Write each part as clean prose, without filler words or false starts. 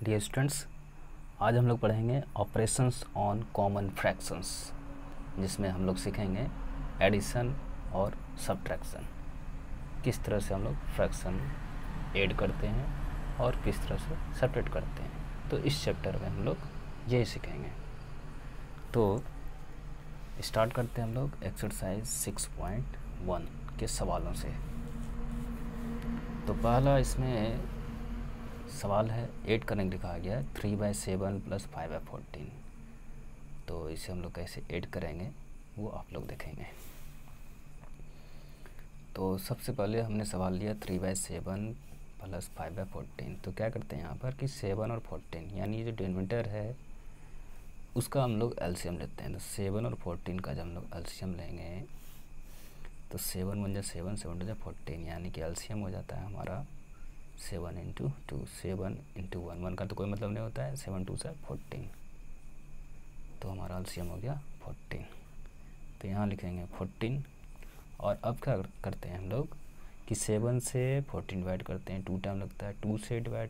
Dear students, आज हम लोग पढ़ेंगे ऑपरेशंस ऑन कॉमन फ्रैक्शंस, जिसमें हम लोग सीखेंगे एडिशन और सब्ट्रैक्शन। किस तरह से हम लोग फ्रैक्शन ऐड करते हैं और किस तरह से सब्ट्रैक्ट करते हैं। तो इस चैप्टर में हम लोग ये सीखेंगे। तो स्टार्ट करते हैं हम लोग एक्सरसाइज 6.1 के सवालों से। तो पहला इसमें सवाल है 8 करने लिखा गया है 3/7 + 5/14। तो इसे हम लोग कैसे ऐड करेंगे वो आप लोग देखेंगे। तो सबसे पहले हमने सवाल लिया 3/7 + 5/14। तो क्या करते हैं यहाँ पर कि 7 और 14 यानी जो डिनोमिनेटर है उसका हम लोग एलसीएम लेते हैं। तो 7 और 14 का जब हम लोग एलसीएम लेंगे तो 7 × 7 7 × 14 यानी कि एलसीएम हो जाता है हमारा 7 × 2 7 × 1 1 का तो कोई मतलब नहीं होता है। 7 2 × 14 तो हमारा एलसीएम हो गया 14। तो यहाँ लिखेंगे 14। और अब क्या करते हैं हम लोग कि 7 से 14 डिवाइड करते हैं, 2 टाइम लगता है। 2 से डिवाइड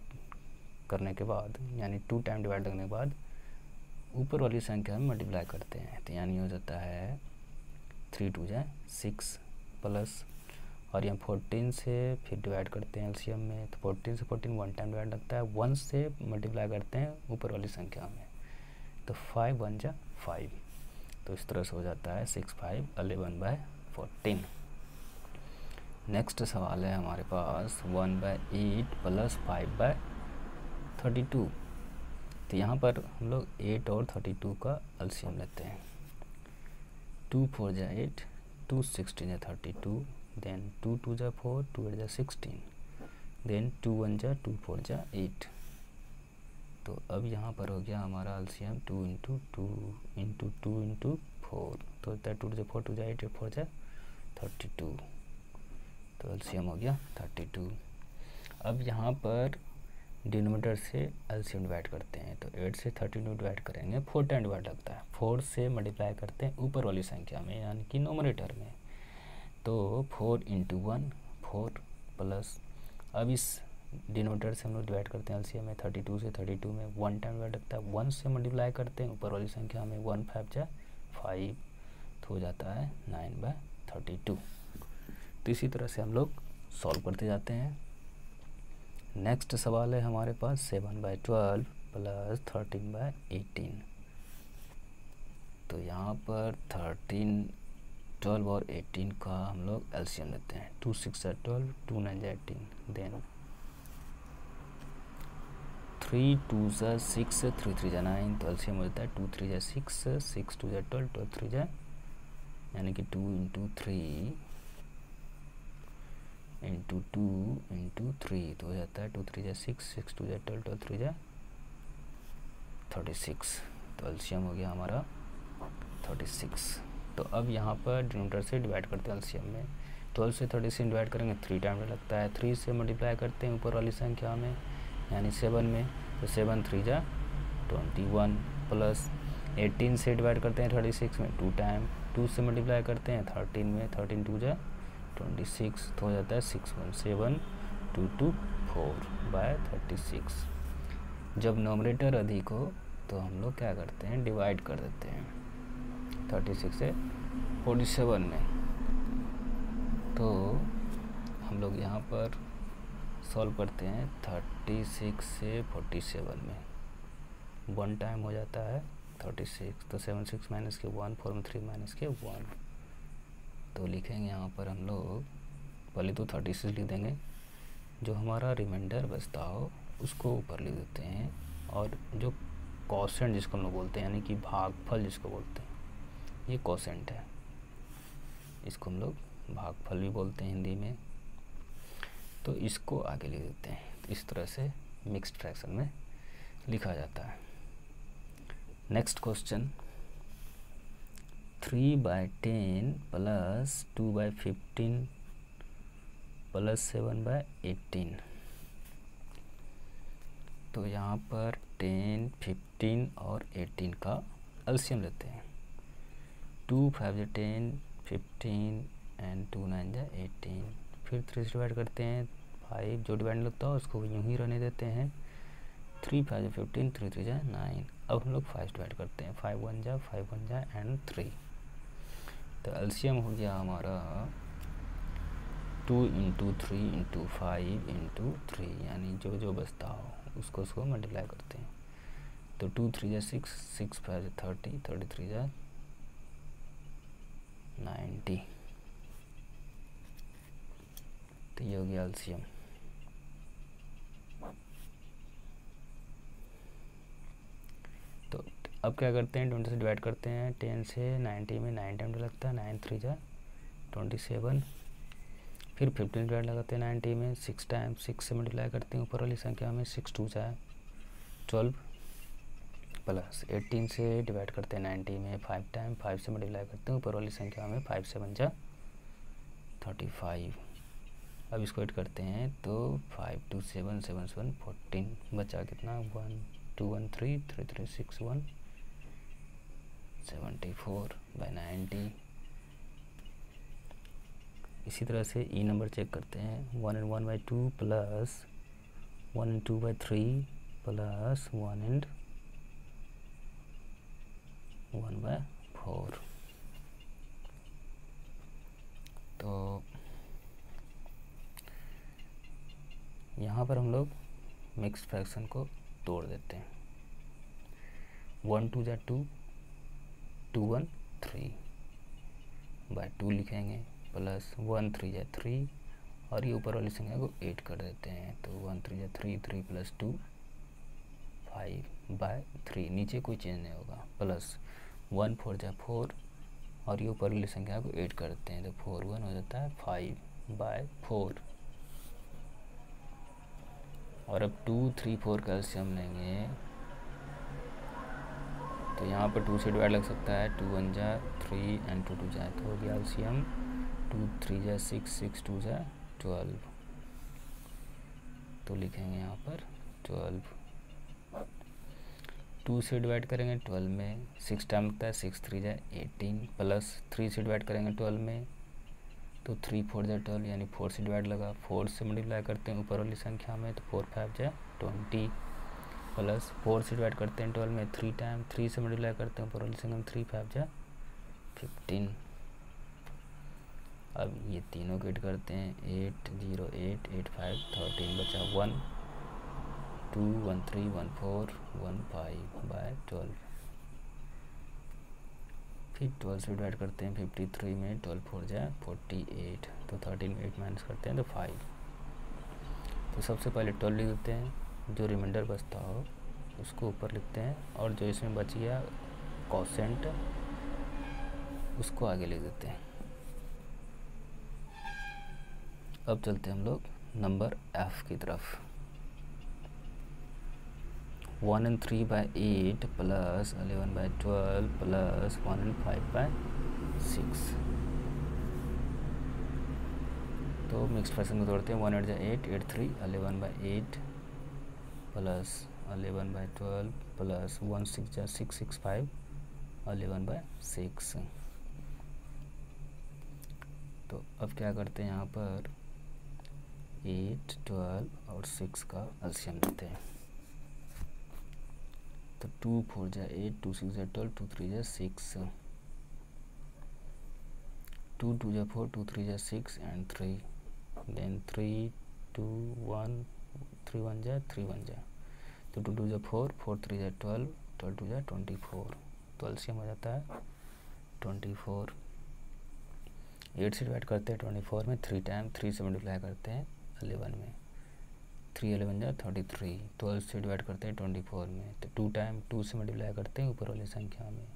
करने के बाद यानी 2 टाइम डिवाइड करने के बाद ऊपर वाली संख्या में मल्टीप्लाई करते हैं। तो यानी हो जाता है 3 2 × 6 प्लस, और यहाँ 14 से फिर डिवाइड करते हैं एलसीएम में। तो 14 से 14 1 टाइम डिवाइड लगता है, 1 से मल्टीप्लाई करते हैं ऊपर वाली संख्या में। तो 5 1 × 5। तो इस तरह से हो जाता है 6 5 11/14। नेक्स्ट सवाल है हमारे पास 1/8 + 5/32। तो यहाँ पर हम लोग 8 और 32 का एलसीएम लेते हैं। 2 4 × 8, 2 6 × 32, देन 2 2 × 4, 2 8 × 16, देन 2 1 × 2 4 × 8। तो अब यहाँ पर हो गया हमारा एलसीएम 2 × 2 × 2 × 4। तो होता है 2 × 4 2 × 8 8 4 × 32। तो एलसीएम हो गया 32। अब यहाँ पर डिनोमिनेटर से एलसीएम डिवाइड करते हैं। तो 8 से 32 डिवाइड करेंगे, 4 टाइम डिवाइड लगता है। 4 से मल्टीप्लाई करते हैं ऊपर वाली संख्या में यानी कि नोमिनेटर में। तो 4 × 1 4 प्लस, अब इस डिनोमिनेटर से हम लोग डिवाइड करते हैं एलसीएम में। 32 से 32 में 1 टाइम डिवाइड लगता है, 1 से मल्टीप्लाई करते हैं ऊपर वाली संख्या में। 1 5 × 5 तो हो जाता है 9/32। तो इसी तरह से हम लोग सॉल्व करते जाते हैं। नेक्स्ट सवाल है हमारे पास 7/12 + 13/18। तो यहाँ पर 13 12 और 18 का हम लोग एलसीएम लेते हैं। 2 6 × 12, 2 9 × 18, देन 3 2 × 6, 3 3 × 9। तो एलसीएम हो जाता है 2 3 × 6, 6 2 × 12, 12 3 यानी कि 2 × 3 × 2 × 3। तो हो जाता है 2 3 × 6, 6 2 × 12, 12 3 36। तो एलसीएम हो गया हमारा 36। तो अब यहाँ पर डिनोमिनेटर से डिवाइड करते हैं एलसीएम में। 12 से 36 डिवाइड करेंगे, 3 टाइम लगता है। 3 से मल्टीप्लाई करते हैं ऊपर वाली संख्या में यानी 7 में। तो 7 3 × 21 प्लस 18 से डिवाइड करते हैं 36 में, 2 टाइम। 2 से मल्टीप्लाई करते हैं 13 में, 13 2 × 26। तो हो जाता है 617/224/36। जब नोमिनेटर अधिक हो तो हम लोग क्या करते हैं, डिवाइड कर देते हैं 36 से 47 में। तो हम लोग यहाँ पर सॉल्व करते हैं 36 से 47 में। 1 टाइम हो जाता है 36। तो 7 6 - 1, 4 में 3 - 1। तो लिखेंगे यहाँ पर हम लोग पहले तो 36 लिख देंगे, जो हमारा रिमाइंडर बचता हो उसको ऊपर लिख देते हैं। और जो कोसेंट जिसको हम लोग बोलते हैं यानी कि भागफल जिसको बोलते हैं, ये कोसेंट है, इसको हम लोग भागफल भी बोलते हैं हिंदी में। तो इसको आगे लिख देते हैं। तो इस तरह से मिक्स्ड फ्रैक्शन में लिखा जाता है। Next question 3/10 + 2/15 + 7/18। तो यहाँ पर 10 15 और 18 का एलसीएम लेते हैं। 2 5 × 10, 15 एंड 2 9 × 18। फिर 3 से डिवाइड करते हैं, 5 जो डिवाइड लगता है उसको यूँ ही रहने देते हैं। 3 5 जा 15, 3 3 जा 9। अब हम लोग 5 डिवाइड करते हैं, 5 1 जा एंड 3। तो एलसीएम हो गया हमारा 2 × 3 × 5 × 3, यानी जो जो बचता हो उसको मल्टीप्लाई करते हैं। तो 2 3 जा 6, 6 5 जा 30, 33 जा 90। तो ये हो गया एलसीएम। तो अब क्या करते हैं, 20 से डिवाइड करते हैं। 10 से 90 में 9 टाइम लगता है, 9 3 जा 27। फिर 15 डिवाइड लगाते हैं 90 में, 6 टाइम 6 से मल्टीप्लाई करते हैं ऊपर वाली संख्या में, 6 2 जा 12 प्लस 18 से डिवाइड करते हैं 90 में, 5 टाइम 5 से मल्टीप्लाई करते हैं ऊपर वाली संख्या में, 5 7 जा 35। अब इसको ऐड करते हैं तो 5 2 7 7 7 14, बचा कितना 1 2 1 3 3 3 6 1 74/90। इसी तरह से ई नंबर चेक करते हैं, 1 and 1/2 plus 1 and 2/3 plus 1 and 1/4। तो यहाँ पर हम लोग मिक्स्ड फ्रैक्शन को तोड़ देते हैं। 1 2 जा 2, 2 1 3/2 लिखेंगे, प्लस 1 3 जा 3, और ये ऊपर वाली संख्या को 8 कर देते हैं। तो 1 3 जा 3, 3 + 2 5/3, नीचे कोई चेंज नहीं होगा, प्लस 1 4 जा 4, और ये ऊपर वाली संख्या को 8 कर देते हैं। तो 4 1 हो जाता है 5/4। और अब 2 3 4 का एलसीएम लेंगे तो यहाँ पर 2 से डिवाइड लग सकता है, 2 1 जा 3 एंड 2 2 जा, तो हो गया एलसीएम 2 3 जा 6, 6 2 जा 12। तो लिखेंगे यहाँ पर 12। 2 से डिवाइड करेंगे 12 में, 6 टाइम लगता है, 6 3 जा 18, प्लस 3 से डिवाइड करेंगे 12 में, तो 3 4 जा 12, यानी 4 से डिवाइड लगा, 4 से मल्टीप्लाई करते हैं ऊपर वाली संख्या में, तो 4 5 जा 20, प्लस 4 से डिवाइड करते हैं 12 में, 3 टाइम 3 से मल्टीप्लाई करते हैं ऊपर वाली संख्या में, 3 5 जा 15। अब ये तीनों को ऐड करते हैं, 8 0 8 8 5 13, बचा 1 2 1 3 1 4 1 5/12। फिर 12 से डिवाइड करते हैं 53 में, 12 4 जा 48, तो 13 में 8 माइनस करते हैं तो 5। तो सबसे पहले 12 लिख देते हैं, जो रिमाइंडर बचता हो उसको ऊपर लिखते हैं, और जो इसमें बच गया कोसेंट उसको आगे लिख देते हैं। अब चलते हैं हम लोग नंबर एफ की तरफ। 1 and 3/8 प्लस 11/12 प्लस 1 and 5/6। तो मिक्स्ड फ्रैक्शन में तोड़ते हैं, 1 8 जा 8, 8 3 11/8 प्लस 11/12 प्लस 1 6 जा 6 6 5 11/6। तो अब क्या करते हैं, यहाँ पर 8 12 और 6 का एलसीएम लेते हैं। तो 2 4 जा 8, 2 6 जा 12, 2 3 जा 6, 2 2 जा 4, 2 3 जा 6 एंड 3, देन 3 2 1 3 1 जा 3 1 जा, तो 2 2 जा 4, 4 3 जा 12, 12 2 जा 24। तो एलसीएम हो जाता है 24। 8 से डिवाइड करते हैं 24 में, 3 टाइम 3 से मल्टीप्लाई करते हैं 11 में, 3 11 जा 33। 12 से डिवाइड करते हैं 24 में, तो 2 टाइम 2 से मल्टीप्लाई करते हैं ऊपर वाली संख्या में,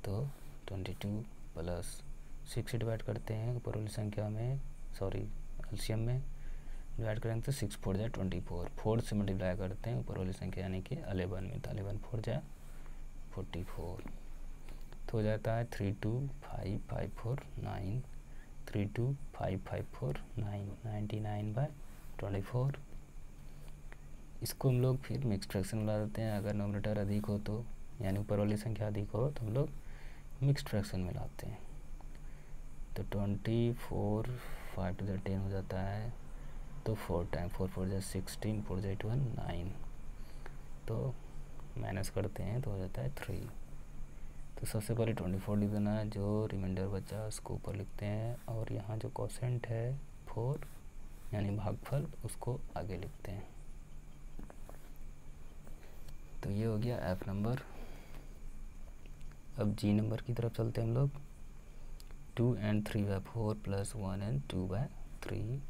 तो 22, प्लस 6 से डिवाइड करते हैं ऊपर वाली संख्या में, सॉरी एलसीएम में डिवाइड करेंगे तो 6 4 जा 24, 4 से मल्टीप्लाई करते हैं ऊपर वाली संख्या यानी कि 11 में, तो 11 4 जा 44। तो हो जाता है 3 2 5 5 4 9, 3 2 5 5 4 9, 99/24। इसको हम लोग फिर मिक्स्ड फ्रैक्शन मिला देते हैं। अगर नोमिनेटर अधिक हो तो, यानी ऊपर वाली संख्या अधिक हो तो हम लोग मिक्स्ड फ्रैक्शन मिलाते हैं। तो 24 5 2 जा 10 हो जाता है, तो 4 टाइम 4 4 जा 16, 4 जा 8 1 9, तो माइनस करते हैं तो हो जाता है 3। तो सबसे पहले 24 डिवीजन है, जो रिमाइंडर बचा उसको ऊपर लिखते हैं और यहाँ जो कोसेंट है 4 यानी भागफल उसको आगे लिखते हैं। तो ये हो गया F नंबर। अब G नंबर की तरफ चलते हैं हम लोग। 2 and 3/4 + 1 and 2/3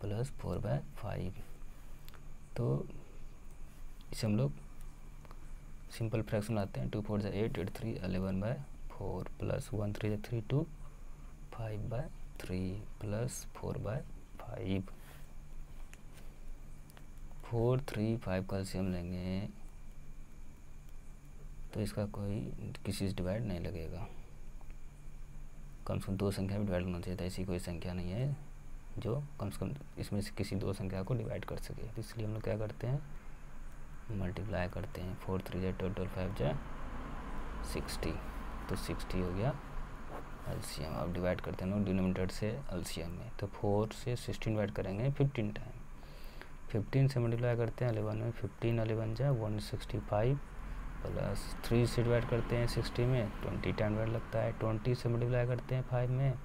+ 4/5। तो इसे हम लोग सिंपल फ्रैक्शन लाते हैं। 2 4 = 8, 8 3 11/4 + 1 3 3 2 5/3 + 4/5। 4 3 5 का एलसीएम लेंगे तो इसका कोई किसी से डिवाइड नहीं लगेगा, कम से कम 2 संख्या में डिवाइड होना चाहिए था। ऐसी कोई संख्या नहीं है जो कम से कम इसमें से किसी 2 संख्या को डिवाइड कर सके, तो इसलिए हम लोग क्या करते हैं, मल्टीप्लाई करते हैं। 4 3 = 12, 5 = 60, तो 60 हो गया एलसीएम। अब डिवाइड करते हैं लोग डिनोमिनेटर से एलसीएम में, तो 4 से 16 डिवाइड करेंगे 15 टाइम। 15 से मल्टीप्लाई करते हैं 11 में, 15 11 = 165 प्लस 3 से डिवाइड करते हैं 60 में, 20 टाइम डिवाइड लगता है। 20 से मल्टीप्लाई करते हैं 5 में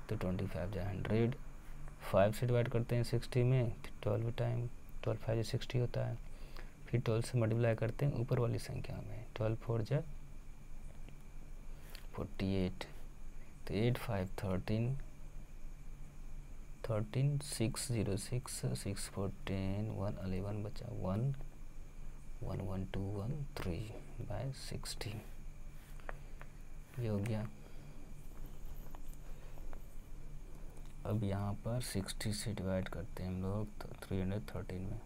तो 25 = 100। 5 से डिवाइड करते हैं 60 में, 12 टाइम, 12 5 = 60 होता है। फिर 12 से मल्टीप्लाई करते हैं ऊपर वाली संख्या में, 12 4 = 48। तो 8 5 13 13 6 0 6 6 4 10 1 11 बचा 1 1 1 2 1 3/60। ये हो गया। अब यहाँ पर 60 से डिवाइड करते हैं हम लोग तो 313 में,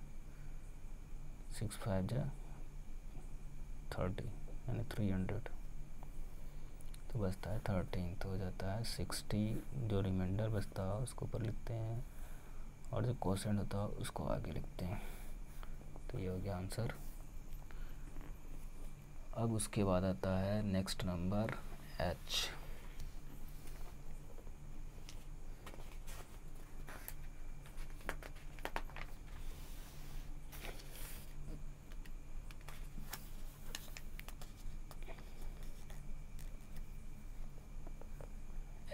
6 5 = 30 यानी 300, तो बचता है 13। तो हो जाता है 60। जो रिमाइंडर बचता है उसको ऊपर लिखते हैं और जो कोसेंट होता है उसको आगे लिखते हैं। तो ये हो गया आंसर। अब उसके बाद आता है next number H।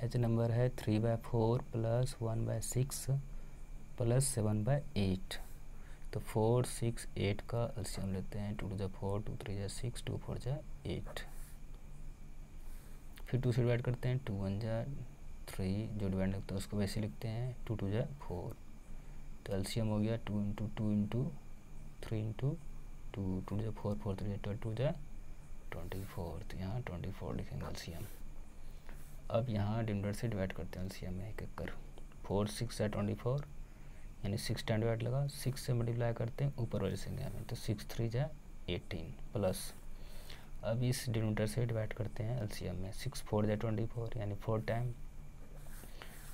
H number है 3/4 + 1/6 + 7/8। तो 4 6 8 का एलसीएम लेते हैं। 2 2 = 4, 2 3 = 6, 2 4 = 8। फिर 2 से डिवाइड करते हैं, 2 1 = 3, जो डिवाइड लगता है उसको वैसे लिखते हैं। 2 2 = 4, तो एलसीएम हो गया 2 × 2 × 3 × 2, 2 = 4, 4 3 = 12, 2 = 24। तो यहाँ 24 लिखेंगे एलसीएम। अब यहाँ डिनोमिनेटर से डिवाइड करते हैं एलसीएम में एक एक कर। 4 6 = 24 यानी 6 टाइम डिवाइड लगा। 6 से मल्टीप्लाई करते हैं ऊपर वाली संख्या में, तो 6 3 = 18 प्लस। अब इस डिनोमिनेटर से डिवाइड करते हैं एलसीएम में। 6 4 = 24 यानी 4 टाइम।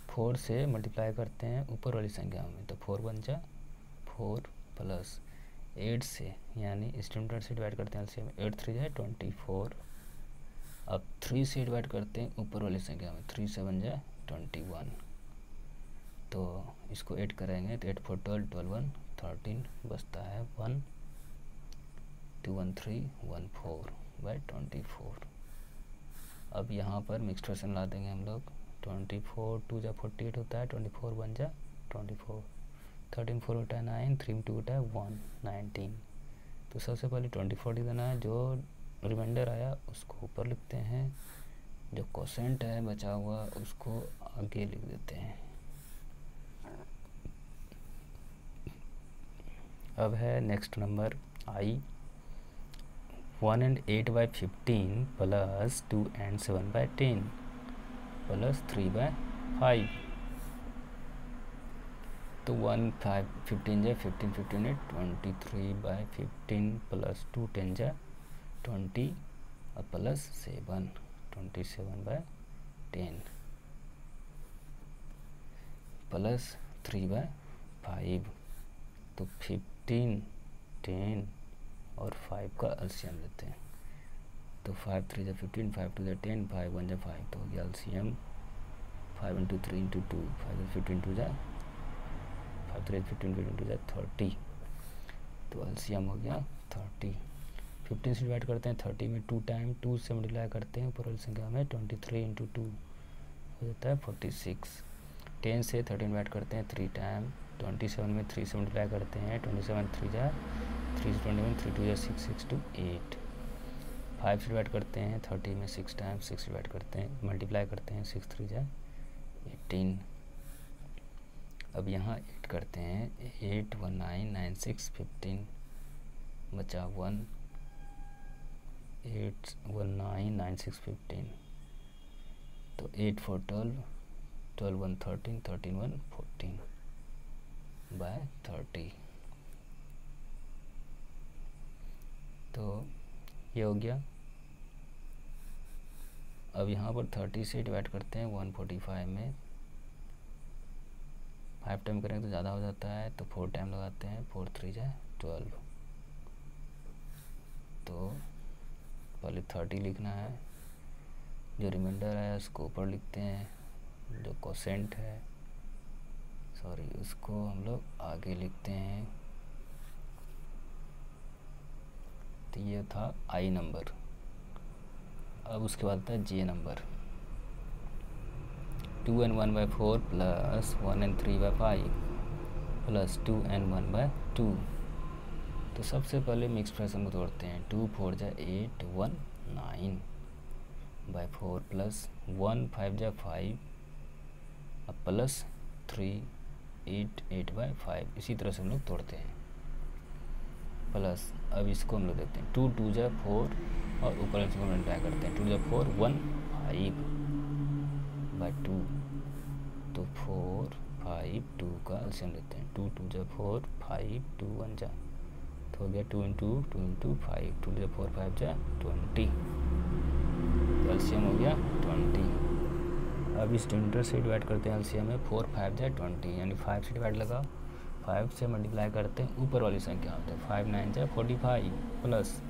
4 से मल्टीप्लाई करते हैं ऊपर वाली संख्या में, तो 4 1 = 4 प्लस 8 से यानी इस डिनोमिनेटर से डिवाइड करते हैं एलसीएम में। 8 3 = 24। अब 3 से डिवाइड करते हैं ऊपर वाली संख्या में, 3 7 = 21। तो इसको 8 करेंगे तो 8 4 12 12 1 13 बचता है 1 2 1 3 1 4/24। अब यहाँ पर मिक्स्ड फ्रैक्शन ला देंगे हम लोग। 24 2 = 48 होता है, 24 1 = 24, 13 4 होता है 9, 3 2 होता है 1 19। तो सबसे पहले 24 देना है, जो रिमाइंडर आया उसको ऊपर लिखते हैं, जो कोसेंट है बचा हुआ उसको आगे लिख देते हैं। अब है next number I। 1 and 8/15 + 2 and 7/10 + 3/5। तो 1 5 15 = 15 15 = 23/15 + 2 10 = 20 और प्लस 7 27/10 प्लस 3/5। तो 15 10 और 5 का एलसीएम लेते हैं। तो 5 3 = 15, 5 2 = 10, 5 1 = 5। तो हो गया एलसीएम 5 × 3 × 2, 5 15 2 = 5 3 15 2 × 2 = 30। तो एलसीएम हो गया 30। 15 से डिवाइड करते हैं 30 में 2 टाइम, 2 से मल्टीप्लाई करते हैं ऊपर वाली संख्या में 23 इंटू 2 हो जाता है 46। 10 से 13 डिवाइड करते हैं 3 टाइम, 27 में 3 से मल्टीप्लाई करते हैं 27 3 जा 3 से 21 3 2 जा 6 6 2 8। 5 से डिवाइड करते हैं 30 में 6 टाइम, 6 डिवाइड करते हैं मल्टीप्लाई करते हैं 6 3 जा 18। अब यहाँ 8 करते हैं 8 1 9 9 6 15 बचा 1 8 1 9 9 6 15 तो 8 4 12 12 1 13 13 1 14 बाय 30। तो ये हो गया। अब यहाँ पर 30 से डिवाइड करते हैं 145 में 5 टाइम करेंगे तो ज़्यादा हो जाता है तो 4 टाइम लगाते हैं 4 3 जा 12। तो पहले 30 लिखना है, जो रिमाइंडर है उसको ऊपर लिखते हैं, जो कोसेंट है सॉरी उसको हम लोग आगे लिखते हैं। तो ये था आई नंबर। अब उसके बाद था जे नंबर। 2 and 1 by 4 plus 1 and 3 by 5 plus 2 and 1 by 2। तो सबसे पहले मिक्स फ्रैक्शन को तोड़ते हैं। 2 4 जा 8 1 9 बाय 4 प्लस 1 5 जा 5 अब प्लस 3 8 8 बाय 5। इसी तरह से हम लोग तोड़ते हैं प्लस। अब इसको हम लोग देखते हैं 2 2 जा 4 और ऊपर इसको मल्टीप्लाई करते हैं 2 जा 4 1 5 बाय 2 तो 4 5 2 का एलसीएम लेते हैं। 2 2 जा 4 5 2 1 जा तो हो गया 2 इंटू 5 2 जा 4 5 जा 20 तो एलसीएम हो गया 20। अब इस डिनोमिनेटर से डिवाइड करते हैं एलसीएम में 4 5 जा 20 यानी 5 से डिवाइड लगा 5 से मल्टीप्लाई करते हैं ऊपर वाली संख्या होते हैं 5 9 जा 45 प्लस।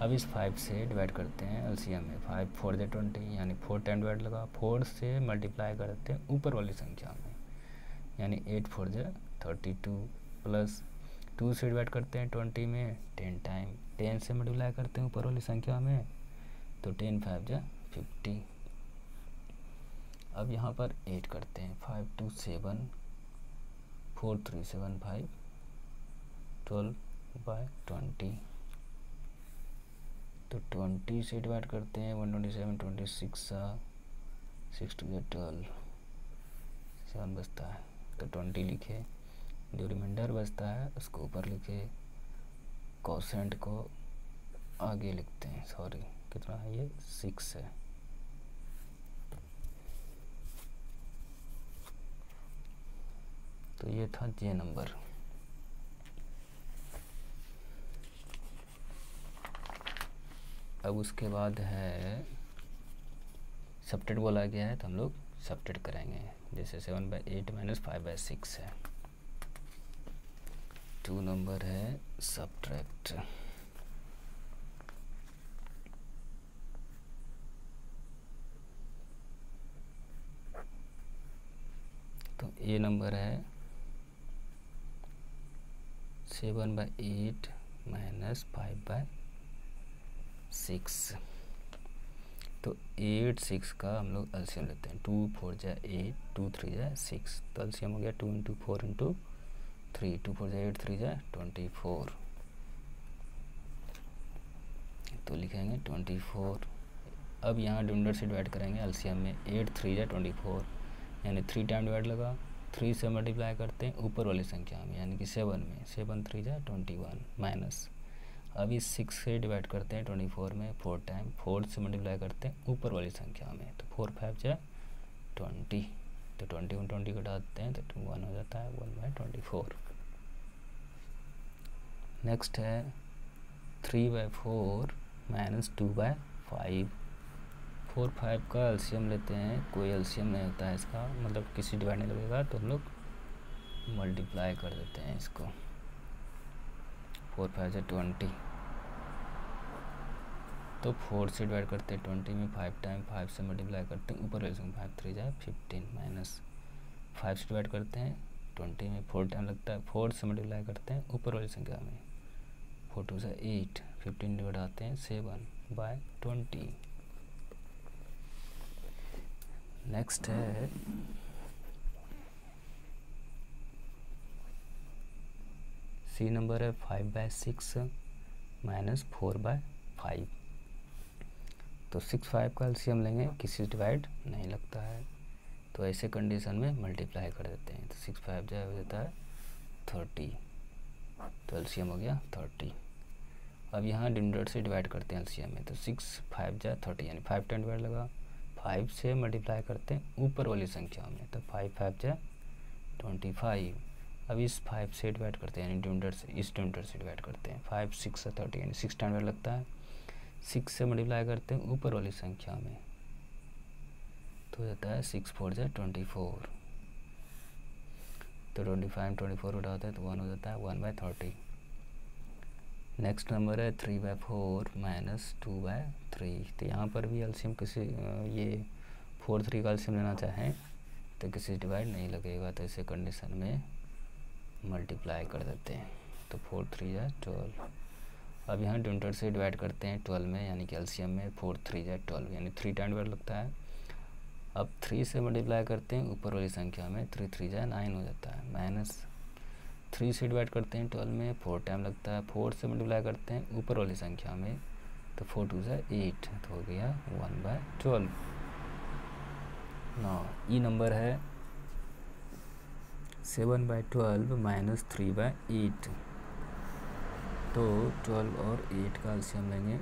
अब इस 5 से डिवाइड करते हैं एलसीएम में 5 4 जा 20 यानी 4 टाइम डिवाइड लगा 4 से मल्टीप्लाई करते हैं ऊपर वाली संख्या में यानी 8 4 जा 32 प्लस 2 से डिवाइड करते हैं 20 में 10 टाइम 10 से मल्टीप्लाई करते हैं ऊपर वाली संख्या में तो 10 5 जा 50। अब यहाँ पर 8 करते हैं 5 2 7 4 3 7 5 12 बाय 20 तो 20 से डिवाइड करते हैं 127 26 6 2 12 7 बचता है तो 20 लिखे। जो रिमाइंडर बचता है उसको ऊपर लिखे, कोसेंट को आगे लिखते हैं। सॉरी कितना है ये 6 है। तो ये था जे नंबर। अब उसके बाद है सब्ट्रैक्ट बोला गया है तो हम लोग सब्ट्रैक्ट करेंगे। जैसे 7 बाई 8 माइनस 5 बाई 6 है। 2 नंबर है सब्ट्रैक्ट। तो ए नंबर है 7 बाई 8 माइनस 5 बाई 6। तो 8 6 का हम लोग एलसीएम लेते हैं। 2 4 जा 8 2 3 जा 6 तो एलसीएम हो गया 2 इंटू 4 इंटू 3 2 4 जा 8 3 जा 24 तो लिखेंगे 24। अब यहाँ डिनोमिनेटर से डिवाइड करेंगे एलसीएम में 8 3 जा 24 यानी 3 टाइम डिवाइड लगा 3 से मल्टीप्लाई करते हैं ऊपर वाली संख्या में यानी कि 7 में 7 3 जा 21 माइनस। अभी 6 से डिवाइड करते हैं 24 में 4 टाइम 4 से मल्टीप्लाई करते हैं ऊपर वाली संख्या में तो 4 5 जा 20 तो 21 20 घटा देते हैं तो 1 हो जाता है 1 बाई 24। नेक्स्ट है 3 बाई 4 माइनस 2 बाई 5। 4 5 का एलसीएम लेते हैं। कोई एलसीएम नहीं होता है इसका, मतलब किसी डिवाइड नहीं लगेगा तो हम लोग मल्टीप्लाई कर देते हैं इसको। 4 5 जा 20 तो 4 से डिवाइड करते हैं 20 में 5 टाइम 5 से मल्टीप्लाई करते हैं ऊपर वाली संख्या 5 3 जा 15 माइनस 5 से डिवाइड करते हैं 20 में 4 टाइम लगता है 4 से मल्टीप्लाई करते हैं ऊपर वाली संख्या में 4 2 से 8, 15 घटाते हैं 7/20। नेक्स्ट है सी नंबर है 5/6 माइनस 4/5। तो 6 5 का एलसीएम लेंगे, किसी से डिवाइड नहीं लगता है, तो ऐसे कंडीशन में मल्टीप्लाई कर देते हैं। तो 6 5 जो हो जाता है 30, तो एलसीएम हो गया 30। अब यहाँ डिनोमिनेटर से डिवाइड करते हैं एलसीएम में, तो 6 5 जा 30 यानी 5 10 डिवाइड लगा, 5 से मल्टीप्लाई करते हैं ऊपर वाली संख्या में, तो 5 5 जा 25। अब इस 5 से डिवाइड करते हैं यानी डिनोमिनेटर से, इस डिनोमिनेटर से डिवाइड करते हैं, 5 6 से 30 यानी 6 10 डिवाइड लगता है, 6 से मल्टीप्लाई करते हैं ऊपर वाली संख्या में, तो हो जाता है 6 4 जा 24। तो 25 24 उठाते हैं तो 1 हो जाता है 1/30। नेक्स्ट नंबर है 3/4 माइनस 2/3। तो यहाँ पर भी एलसीएम किसी ये 4 3 का एलसीएम लेना चाहें तो किसी डिवाइड नहीं लगेगा, तो ऐसे कंडीशन में मल्टीप्लाई कर देते हैं, तो 4 3 जा 12। अब यहाँ डिनोमिनेटर से डिवाइड करते हैं 12 में, यानी कि एलसीएम में 4 3 जा 12 यानी 3 टाइम डिवाइड लगता है। अब 3 से मल्टीप्लाई करते हैं ऊपर वाली संख्या में, 3 3 जा 9 हो जाता है, माइनस 3 से डिवाइड करते हैं 12 में, 4 टाइम लगता है, 4 से मल्टीप्लाई करते हैं ऊपर वाली संख्या में, तो 4 2 जा 8, तो हो गया 1/12। ना ई नंबर है 7/12 माइनस 3/8। तो 12 और 8 का एलसीएम लेंगे,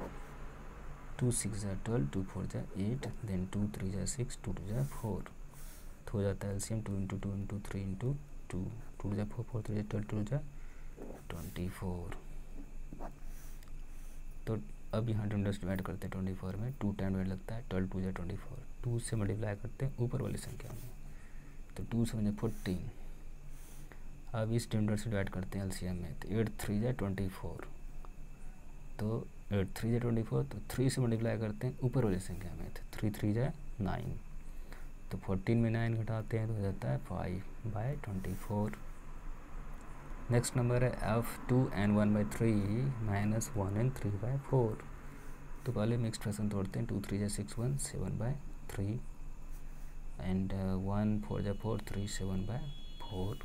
2 6 जा 12, 2 4 जा 8, देन 2 3 जा 6, 2 2 जा 4, तो हो जाता है एलसीएम 2 × 2 × 3 × 2, 2 जा 4 4 3 जा 12, 2 जा 24। तो अब यहाँ डिनोमिनेटर डिवाइड करते हैं 24 में, 2 टाइम डिवाइड लगता है, 12 2 जा 24, 2 से मल्टीप्लाई करते हैं ऊपर वाली संख्या में, तो 2 7 जा 14। अब इस डिनोमिनेटर से डिवाइड करते हैं एलसीएम में, तो 8 3 जा 24, तो 8 3 जा 24, तो 3 से मल्टीप्लाई करते हैं ऊपर वाली संख्या में, तो 3 3 जा 9, तो 14 में 9 घटाते हैं तो हो जाता है 5/24। नेक्स्ट नंबर है f2n 1/3 माइनस 1n 3/4। तो पहले हम एक्सप्रेशन तोड़ते हैं, 2 3 जा 6 1 7/3 एंड 1 4 जा 4 3 7/4।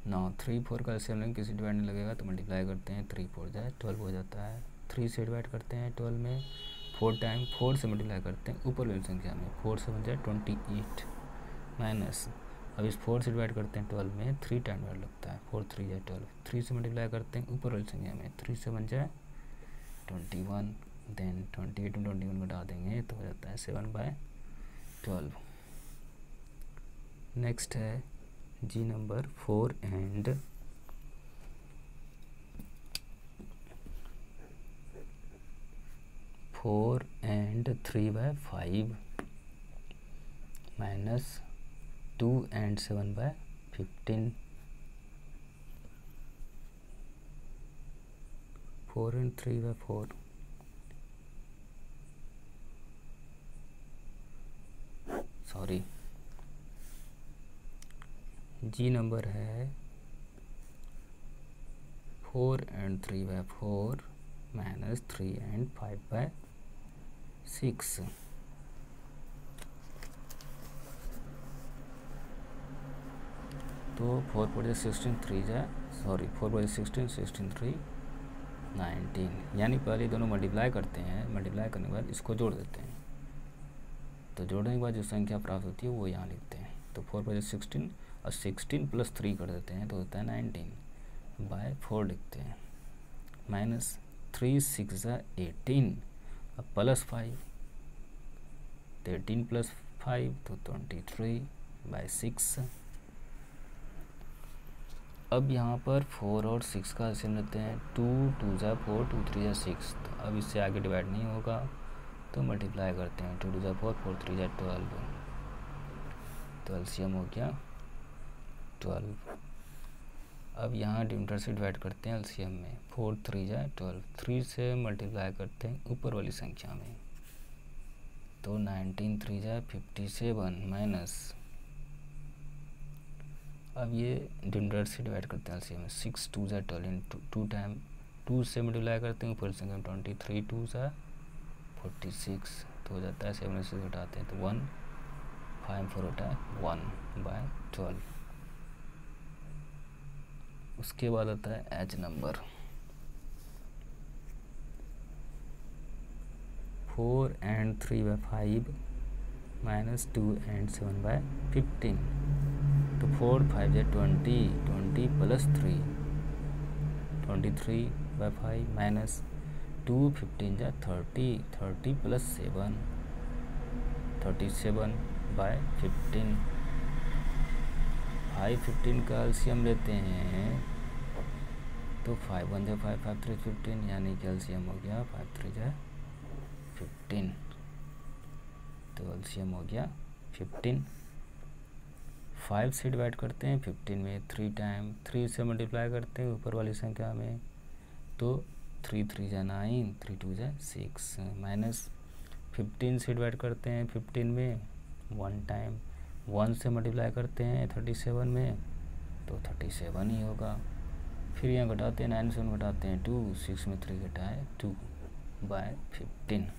ना 3 4 का एलसीएम लेंगे, किसी डिवाइड नहीं लगेगा, तो मल्टीप्लाई करते हैं, 3 4 जा 12 हो जाता है, 3 से डिवाइड करते हैं 12 में, 4 टाइम 4 से मल्टीप्लाई करते हैं ऊपर वाली संख्या में, 4 7 जा 28 माइनस, अब इस 4 से डिवाइड करते हैं 12 में, 3 टाइम डिवाइड लगता है, 4 3 जा 12, 3 से मल्टीप्लाई करते हैं ऊपर वाली संख्या में, 3 7 जा 21, देन 28 में 21 घटा देंगे तो हो जाता है 7/12। नेक्स्ट है जी नंबर 4 and 3/5 minus 2 and 7/15, 4 and 3/4। Sorry, G नंबर है 4 and 3/4 माइनस 3 and 5/6। तो 4 4 16 3 जा 4 4 16 16 3 19, यानी पहले दोनों मल्टीप्लाई करते हैं, मल्टीप्लाई करने के बाद इसको जोड़ देते हैं, तो जोड़ने के बाद जो संख्या प्राप्त होती है वो यहाँ लिखते हैं, तो 4 4 16 और 16 + 3 कर देते हैं तो होता है 19/4 लिखते हैं, माइनस 3 6 जा 18, अब +5, 18 + 5 तो 23/6। अब यहाँ पर 4 और 6 का एलसीएम लेते हैं, 2 2 जा 4, 2 3 जा 6, तो अब इससे आगे डिवाइड नहीं होगा तो मल्टीप्लाई करते हैं, 2 2 जा 4, 4 3 जा 12, तो एलसीएम हो गया 12। अब यहाँ डिनोमिनेटर से डिवाइड करते हैं एलसीएम में, 4 3 जा 12, 3 से मल्टीप्लाई करते हैं ऊपर वाली संख्या में, तो 19 3 जा 57 माइनस, अब ये डिनोमिनेटर से डिवाइड करते हैं एलसीएम में, 6 2 जा 12, 2 टाइम 2 से मल्टीप्लाई करते हैं ऊपर संख्या 23 2 सा 46 तो हो जाता है 7 से घटाते हैं तो 1 5 4 होता है 1/12। उसके बाद आता है H number 4 and 3/5 minus 2 and 7/15 तो 4 5 है 20 प्लस 3 23/5 माइनस 2 15 जा 30 प्लस 7 37/15 5 15 का एलसीएम लेते हैं तो 5 1 जा 5 5 3 15 यानी कि एलसीएम हो गया 5 3 जा 15 तो एलसीएम हो गया 15। 5 से डिवाइड करते हैं 15 में 3 टाइम 3 से मल्टीप्लाई करते हैं ऊपर वाली संख्या में तो 3 3 जा 9 3 2 जा 6 माइनस 15 से डिवाइड करते हैं 15 में 1 टाइम 1 से मल्टीप्लाई करते हैं 37 में तो 37 ही होगा। फिर यहाँ घटाते हैं 9 से 1 घटाते हैं 2 6 में 3 घटाए 2/15।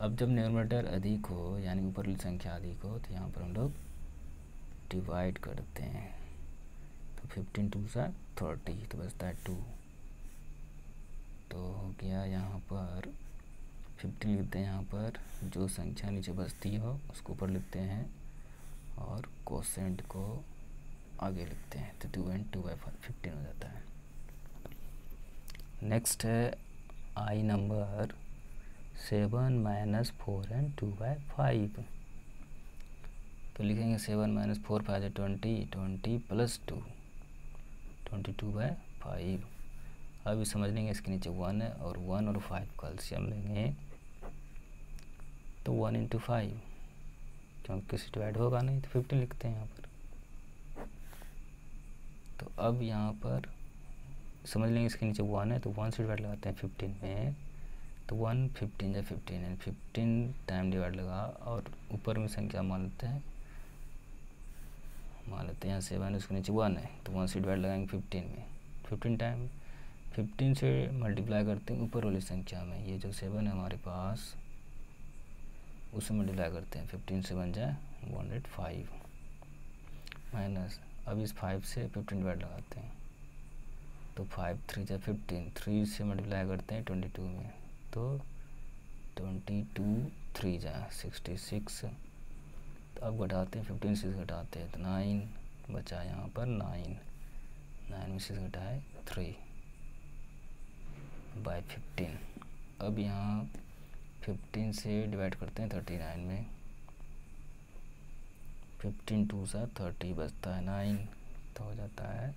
अब जब न्यूमरेटर अधिक हो यानी ऊपर वाली संख्या अधिक हो तो यहाँ पर हम लोग डिवाइड करते हैं तो 15 2 सा 30 तो बचता है 2 तो हो गया। यहाँ पर 15 लिखते हैं, यहाँ पर जो संख्या नीचे बचती हो उसको ऊपर लिखते हैं और कोसेंट को आगे लिखते हैं तो 2 and 2/15 हो जाता है। नेक्स्ट है आई नंबर 7 - 4 and 2/5 तो लिखेंगे 7 - 4 5 है 20 प्लस 2 22/5। अभी समझ लेंगे इसके नीचे 1 है और 1 और 5 का एलसीएम लेंगे तो 1 × 5 क्योंकि किसी डिवाइड होगा नहीं तो 15 लिखते हैं यहाँ पर। तो अब यहाँ पर समझ लेंगे इसके नीचे 1 है तो 1 से डिवाइड लगाते हैं 15 में तो 1 15 या 15 है 15 टाइम डिवाइड लगा और ऊपर में संख्या मान लेते हैं यहाँ 7 है उसके नीचे 1 है तो 1 से डिवाइड लगाएंगे 15 में 15 टाइम 15 से मल्टीप्लाई करते हैं ऊपर वाली संख्या में ये जो 7 है हमारे पास उसे मल्टीप्लाई करते हैं 15 से बन जाए 105 माइनस अब इस 5 से 15 डिवाइड लगाते हैं तो 5 3 जा 15 3 से मल्टीप्लाई करते हैं 22 में तो 22 3 जा 66 तो अब घटाते हैं 15 से घटाते हैं तो 9 बचा यहाँ पर 9 में से घटाए 3/15। अब यहाँ 15 से डिवाइड करते हैं 39 में 15 2 सा 30 बचता है 9 तो हो जाता है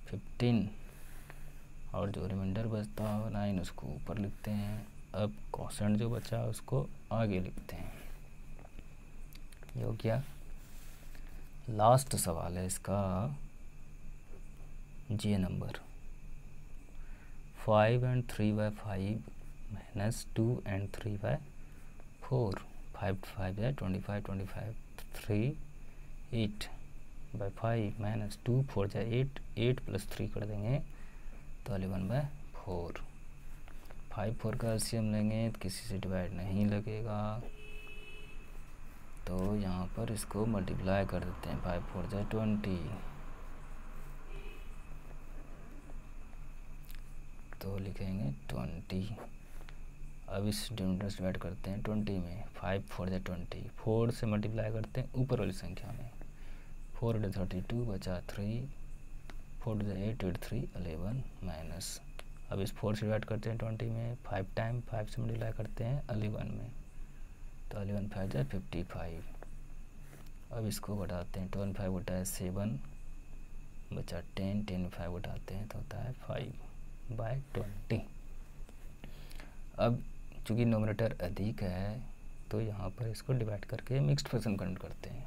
15 और जो रिमाइंडर बचता है 9 उसको ऊपर लिखते हैं। अब कोसेंट जो बचा उसको आगे लिखते हैं। ये हो गया। लास्ट सवाल है इसका जे नंबर 5 and 3/5 minus 2 and 3/4 5 5 है 25 25 3 8/5 माइनस 2 4 जा 8 प्लस 3 कर देंगे तो 11/4। 5 4 का एलसीएम लेंगे तो किसी से डिवाइड नहीं लगेगा तो यहाँ पर इसको मल्टीप्लाई कर देते हैं 5 4 जा 20 तो लिखेंगे 20। अब इस डिनोमिनेटर से डिवाइड करते हैं 20 में 5 4 जा 20 4 से मल्टीप्लाई करते हैं ऊपर वाली संख्या में 4 × 32 बचा 3 4 × 8 8 3 11 माइनस अब इस 4 से डिवाइड करते हैं 20 में 5 टाइम 5 से मल्टीप्लाई करते हैं 11 में तो 11 5 जा 55। अब इसको बढ़ाते हैं 12 5 बटा 7 बचा 10 10 5 उठाते हैं तो होता है 5/20। अब चूँकि नोमिनेटर अधिक है तो यहाँ पर इसको डिवाइड करके मिक्स्ड फ्रैक्शन कन्वर्ट करते हैं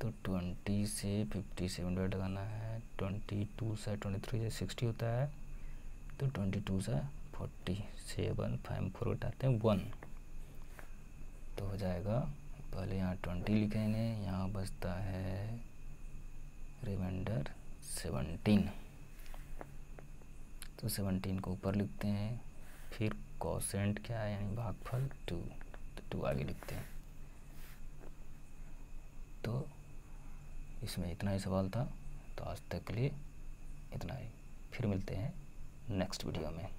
तो 20 से 57 डिवाइड लगाना है 22 से 23 से 60 होता है तो 22 से 40 7 5 4 उठाते हैं 1 तो हो जाएगा। पहले यहाँ 20 लिखेंगे यहाँ बचता है रिमाइंडर 17 तो 17 को ऊपर लिखते हैं, फिर कोसेंट क्या है यानी भागफल 2, तो 2 आगे लिखते हैं। तो इसमें इतना ही सवाल था, तो आज तक के लिए इतना ही। फिर मिलते हैं नेक्स्ट वीडियो में।